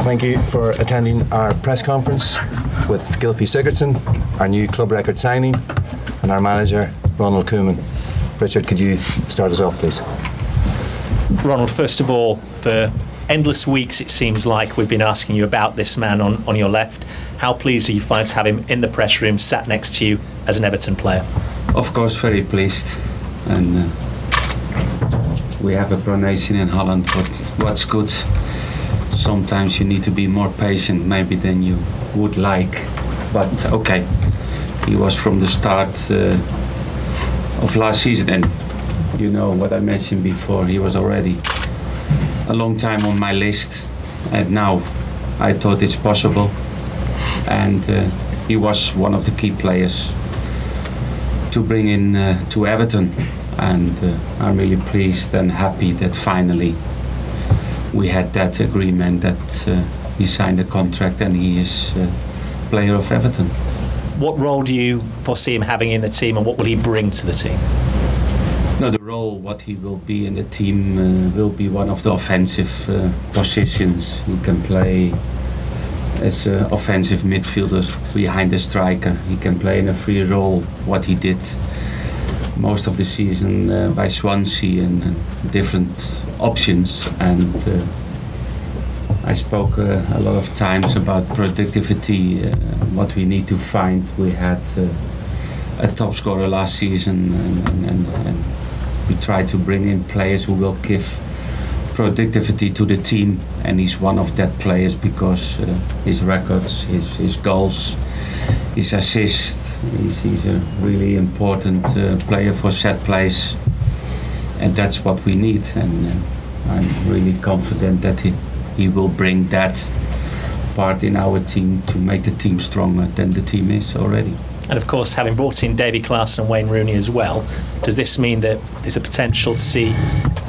Thank you for attending our press conference with Gylfi Sigurdsson, our new club record signing, and our manager, Ronald Koeman. Richard, could you start us off, please? Ronald, first of all, for endless weeks it seems like we've been asking you about this man on your left. How pleased are you to have him in the press room, sat next to you as an Everton player? Of course, very pleased. And we have a pronation in Holland, but what's good, sometimes you need to be more patient maybe than you would like. But okay, he was from the start of last season, and you know what I mentioned before, he was already a long time on my list, and now I thought it's possible, and he was one of the key players to bring in to Everton, and I'm really pleased and happy that finally we had that agreement, that he signed a contract and he is player of Everton. What role do you foresee him having in the team, and what will he bring to the team? No, the role what he will be in the team will be one of the offensive positions. He can play as an offensive midfielder behind the striker. He can play in a free role, what he did most of the season by Swansea, and different options. And I spoke a lot of times about productivity, what we need to find. We had a top scorer last season, and we try to bring in players who will give productivity to the team, and he's one of that players because his records, his goals, his assists, he's a really important player for set plays, and that's what we need, and I'm really confident that he will bring that part in our team to make the team stronger than the team is already. And of course, having brought in Davy Klaassen and Wayne Rooney as well, does this mean that there's a potential to see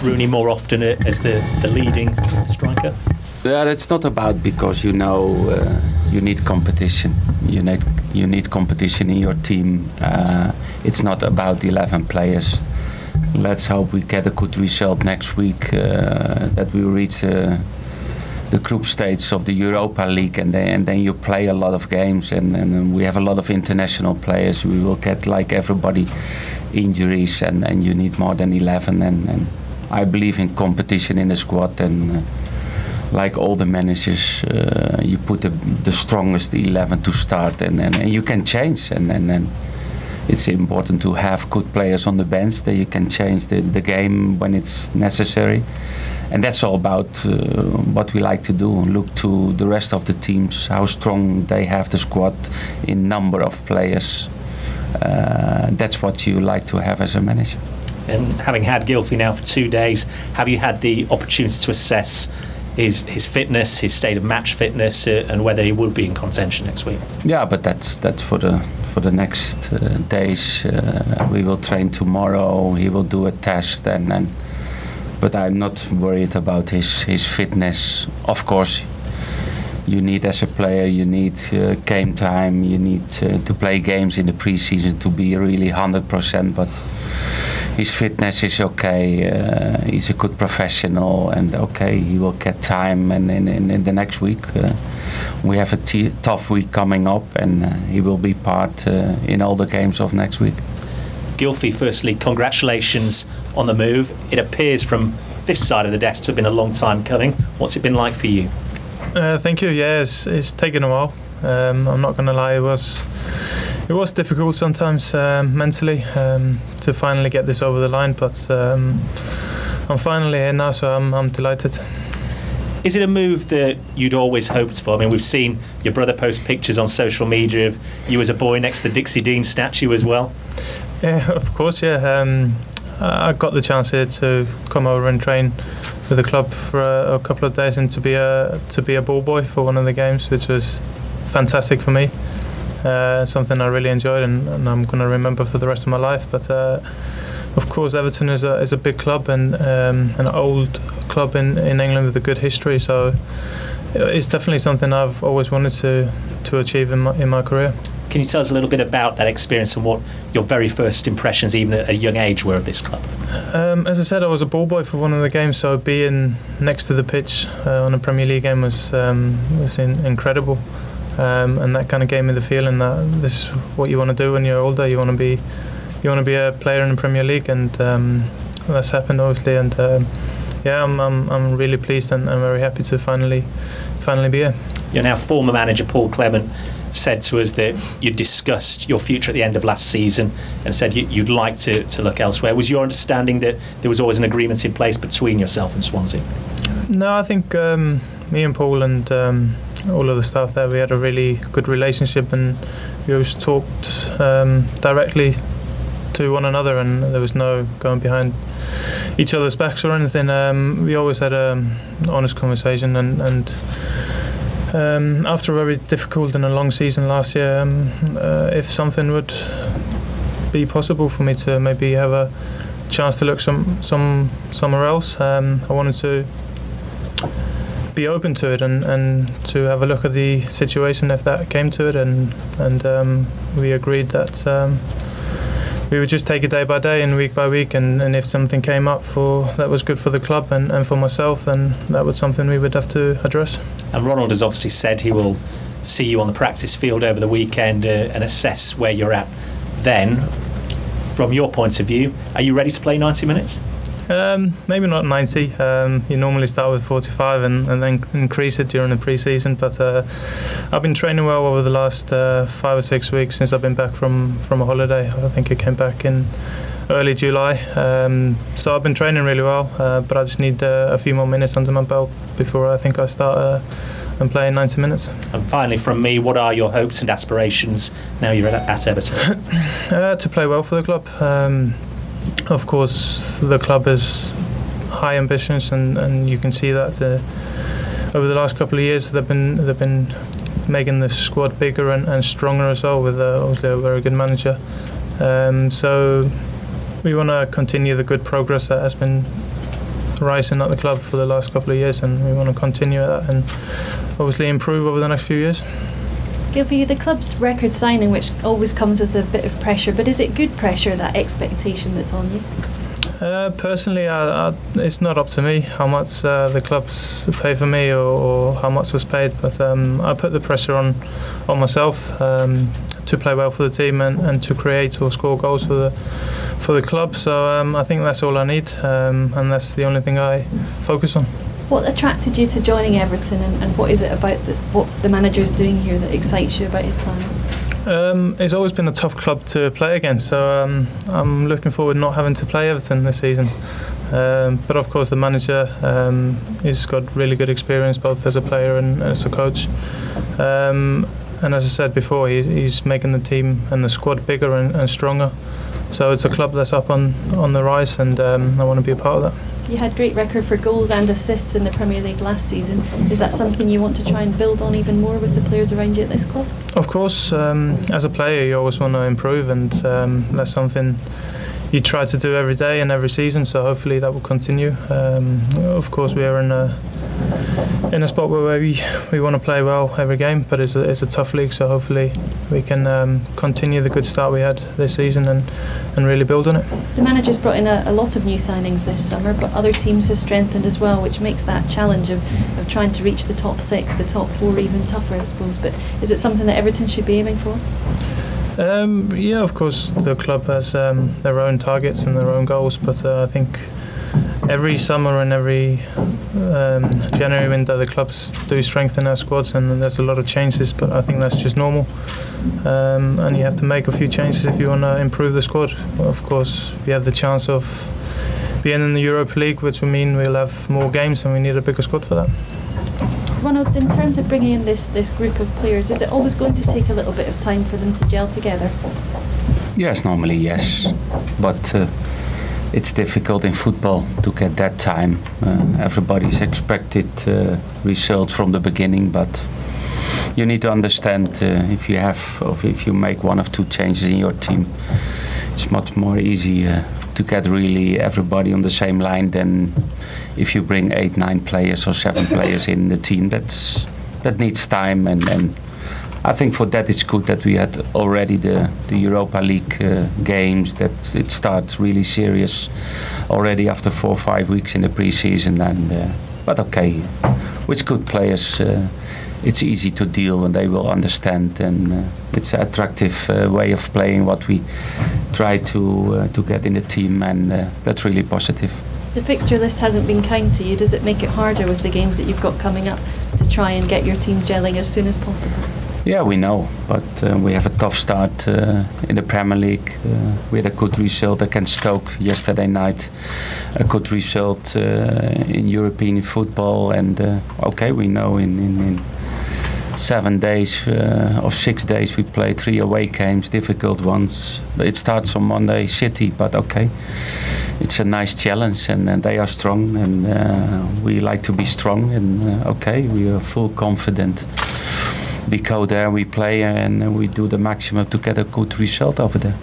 Rooney more often as the leading striker? Yeah, it's not about, because you know you need competition. You need competition in your team. It's not about 11 players. Let's hope we get a good result next week, that we reach the group stage of the Europa League, and then you play a lot of games, and we have a lot of international players. We will get, like everybody, injuries, and you need more than 11, and I believe in competition in the squad, and like all the managers, you put the strongest 11 to start, and you can change, and it's important to have good players on the bench that you can change the game when it's necessary. And that's all about what we like to do, and look to the rest of the teams, how strong they have the squad in number of players. That's what you like to have as a manager. And having had Gylfi now for 2 days, have you had the opportunity to assess his fitness, his state of match fitness, and whether he will be in contention next week? Yeah, but that's for the next days. We will train tomorrow. He will do a test, but I'm not worried about his fitness. Of course, you need, as a player, you need game time. You need to play games in the pre-season to be really 100%. But his fitness is okay. He's a good professional, and okay, he will get time. And in the next week, we have a tough week coming up, and he will be part in all the games of next week. Gylfi, firstly, congratulations on the move. It appears from this side of the desk to have been a long time coming. What's it been like for you? Thank you. Yeah, it's taken a while. I'm not going to lie, it was difficult sometimes mentally to finally get this over the line, but I'm finally here now, so I'm delighted. Is it a move that you'd always hoped for? I mean, we've seen your brother post pictures on social media of you as a boy next to the Dixie Dean statue as well. Yeah, of course, yeah. I got the chance here to come over and train with the club for a couple of days, and to be a ball boy for one of the games, which was fantastic for me. Something I really enjoyed, and I'm going to remember for the rest of my life. But of course, Everton is a big club, and an old club in England with a good history. So it's definitely something I've always wanted to achieve in my career. Can you tell us a little bit about that experience and what your very first impressions, even at a young age, were of this club? As I said, I was a ball boy for one of the games, so being next to the pitch on a Premier League game was incredible, and that kind of gave me the feeling that this is what you want to do when you're older. You want to be a player in the Premier League, and that's happened obviously. And I'm really pleased and I'm very happy to finally be here. Your now former manager Paul Clement said to us that you discussed your future at the end of last season and said you'd like to look elsewhere. Was your understanding that there was always an agreement in place between yourself and Swansea? No, I think me and Paul and all of the staff there, we had a really good relationship, and we always talked directly to one another, and there was no going behind each other's backs or anything. We always had an honest conversation, and after a very difficult and a long season last year, if something would be possible for me to maybe have a chance to look somewhere else, I wanted to be open to it and to have a look at the situation if that came to it, and we agreed that we would just take it day by day and week by week, and if something came up that was good for the club and for myself, then that was something we would have to address. And Ronald has obviously said he will see you on the practice field over the weekend and assess where you're at then. From your point of view, are you ready to play 90 minutes? Maybe not 90. You normally start with 45 and then increase it during the pre-season, but I've been training well over the last 5 or 6 weeks since I've been back from a holiday. I think I came back in early July, so I've been training really well, but I just need a few more minutes under my belt before I think I start and playing 90 minutes. And finally from me, what are your hopes and aspirations now you're at Everton? To play well for the club. Of course, the club has high ambitions, and you can see that over the last couple of years they've been making the squad bigger and stronger as well, with obviously a very good manager. So we want to continue the good progress that has been rising at the club for the last couple of years, and we want to continue that and obviously improve over the next few years. Gylfi, the club's record signing, which always comes with a bit of pressure, but is it good pressure, that expectation that's on you? Personally, it's not up to me how much the clubs pay for me or how much was paid, but I put the pressure on myself to play well for the team and to create or score goals for the club. So I think that's all I need, and that's the only thing I focus on. What attracted you to joining Everton, and what is it about what the manager is doing here that excites you about his plans? It's always been a tough club to play against, so I'm looking forward to not having to play Everton this season. But of course the manager, he's got really good experience both as a player and as a coach. And as I said before, he's making the team and the squad bigger and stronger. So it's a club that's up on the rise, and I want to be a part of that. You had great record for goals and assists in the Premier League last season. Is that something you want to try and build on even more with the players around you at this club? Of course, as a player you always want to improve, and that's something you try to do every day and every season, so hopefully that will continue. Of course we are in a spot where we want to play well every game, but it's a tough league, so hopefully we can continue the good start we had this season and really build on it. The manager's brought in a lot of new signings this summer, but other teams have strengthened as well, which makes that challenge of trying to reach the top 6, the top 4 even tougher, I suppose. But is it something that Everton should be aiming for? Yeah, of course the club has their own targets and their own goals, but I think every summer and every January window the clubs do strengthen their squads, and there's a lot of changes, but I think that's just normal, and you have to make a few changes if you want to improve the squad. Of course we have the chance of being in the Europa League, which will mean we'll have more games and we need a bigger squad for that. Ronald, in terms of bringing in this group of players, is it always going to take a little bit of time for them to gel together? Yes, normally yes, but it's difficult in football to get that time. Everybody's expected results from the beginning, but you need to understand if you make 1 or 2 changes in your team, it's much more easy to get really everybody on the same line than if you bring 8, 9 players or 7 players in the team. That needs time, and I think for that it's good that we had already the Europa League games, that it starts really serious already after 4 or 5 weeks in the pre-season. But okay, with good players it's easy to deal and they will understand, and it's an attractive way of playing what we try to get in the team, and that's really positive. The fixture list hasn't been kind to you. Does it make it harder with the games that you've got coming up to try and get your team gelling as soon as possible? Yeah, we know, but we have a tough start in the Premier League. We had a good result against Stoke yesterday night, a good result in European football, and okay, we know in 7 days or 6 days we play 3 away games, difficult ones. It starts on Monday, City, but okay, it's a nice challenge, and they are strong, and we like to be strong, and okay, we are full confident. We go there, we play, and we do the maximum to get a good result over there.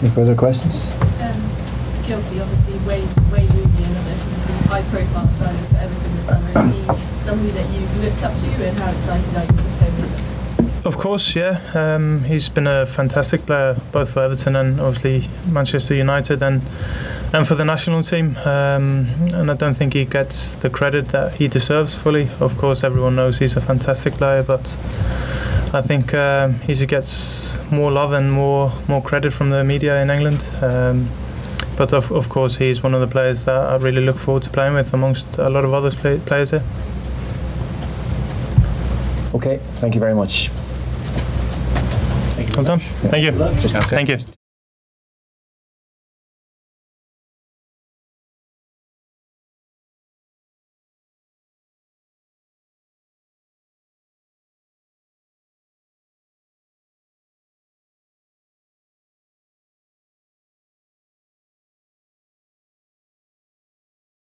Any further questions? Gylfi, obviously, Wayne Rooney, another high-profile signing for Everton this summer. Is he somebody that you've looked up to, and how excited are you to play with him? Of course, yeah. He's been a fantastic player, both for Everton and obviously Manchester United, and for the national team. And I don't think he gets the credit that he deserves fully. Of course, everyone knows he's a fantastic player, but I think he gets more love and more credit from the media in England. But of course, he's one of the players that I really look forward to playing with amongst a lot of other players here. Okay, thank you very much. Well done. Thank you. Just, okay. Thank you.